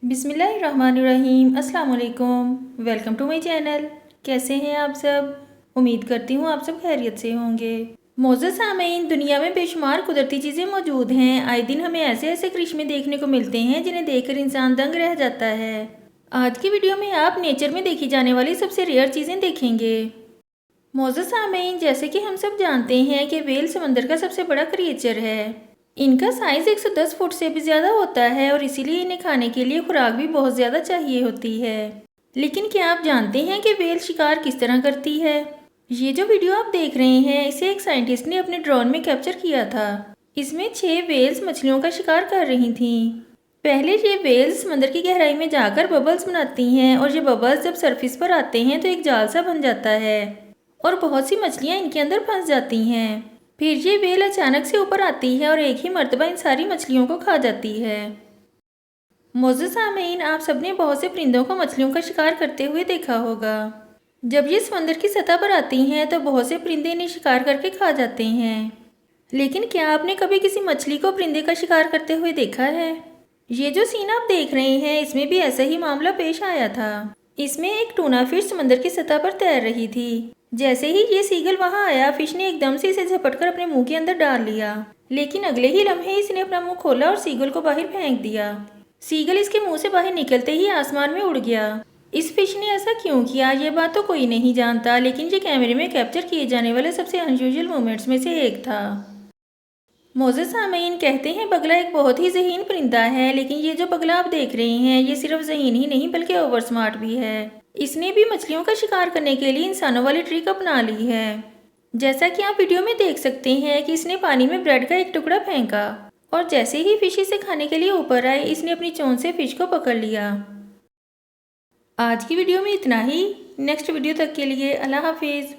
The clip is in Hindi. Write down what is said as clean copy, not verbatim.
बिस्मिल्लाहिर्रहमानिर्रहीम। अस्सलाम वालेकुम। Welcome to my channel. कैसे हैं आप सब? उम्मीद करती हूँ आप सब खैरियत से होंगे। मोअज़्ज़ज़ सामीन, दुनिया में बेशुमार कुदरती चीज़ें मौजूद हैं। आए दिन हमें ऐसे ऐसे करिश्मे देखने को मिलते हैं जिन्हें देखकर इंसान दंग रह जाता है। आज की वीडियो में आप नेचर में देखी जाने वाली सबसे रेयर चीज़ें देखेंगे। मोअज़्ज़ज़ सामीन, जैसे कि हम सब जानते हैं कि व्हेल समंदर का सबसे बड़ा क्रिएचर है। इनका साइज़ 110 फुट से भी ज़्यादा होता है और इसीलिए इन्हें खाने के लिए खुराक भी बहुत ज़्यादा चाहिए होती है। लेकिन क्या आप जानते हैं कि व्हेल शिकार किस तरह करती है? ये जो वीडियो आप देख रहे हैं, इसे एक साइंटिस्ट ने अपने ड्रोन में कैप्चर किया था। इसमें 6 व्हेल्स मछलियों का शिकार कर रही थीं। पहले ये व्हेल्स समंदर की गहराई में जाकर बबल्स बनाती हैं और ये बबल्स जब सरफेस पर आते हैं तो एक जाल सा बन जाता है और बहुत सी मछलियाँ इनके अंदर फंस जाती हैं। फिर ये व्हेल अचानक से ऊपर आती है और एक ही मर्तबा इन सारी मछलियों को खा जाती है। मोअज़्ज़ज़ सामीन, आप सबने बहुत से परिंदों को मछलियों का शिकार करते हुए देखा होगा। जब ये समंदर की सतह पर आती हैं तो बहुत से परिंदे इन्हें शिकार करके खा जाते हैं। लेकिन क्या आपने कभी किसी मछली को परिंदे का शिकार करते हुए देखा है? ये जो सीन आप देख रहे हैं, इसमें भी ऐसा ही मामला पेश आया था। इसमें एक टूना फिश समंदर की सतह पर तैर रही थी। जैसे ही ये सीगल वहां आया, फिश ने एकदम से इसे झपटकर अपने मुंह के अंदर डाल लिया। लेकिन अगले ही लम्हे इसने अपना मुंह खोला और सीगल को बाहर फेंक दिया। सीगल इसके मुंह से बाहर निकलते ही आसमान में उड़ गया। इस फिश ने ऐसा क्यों किया, ये बात तो कोई नहीं जानता, लेकिन ये कैमरे में कैप्चर किए जाने वाले सबसे अनयूजुअल मोमेंट्स में से एक था। मोअज़्ज़ज़ सामीन, कहते हैं बगला एक बहुत ही ज़हीन परिंदा है, लेकिन ये जो बगला आप देख रहे हैं, ये सिर्फ ज़हीन ही नहीं बल्कि ओवर स्मार्ट भी है। इसने भी मछलियों का शिकार करने के लिए इंसानों वाली ट्रिक अपना ली है। जैसा कि आप वीडियो में देख सकते हैं कि इसने पानी में ब्रेड का एक टुकड़ा फेंका और जैसे ही फिश इसे खाने के लिए ऊपर आई, इसने अपनी चोंच से फिश को पकड़ लिया। आज की वीडियो में इतना ही। नेक्स्ट वीडियो तक के लिए अल्लाह हाफिज़।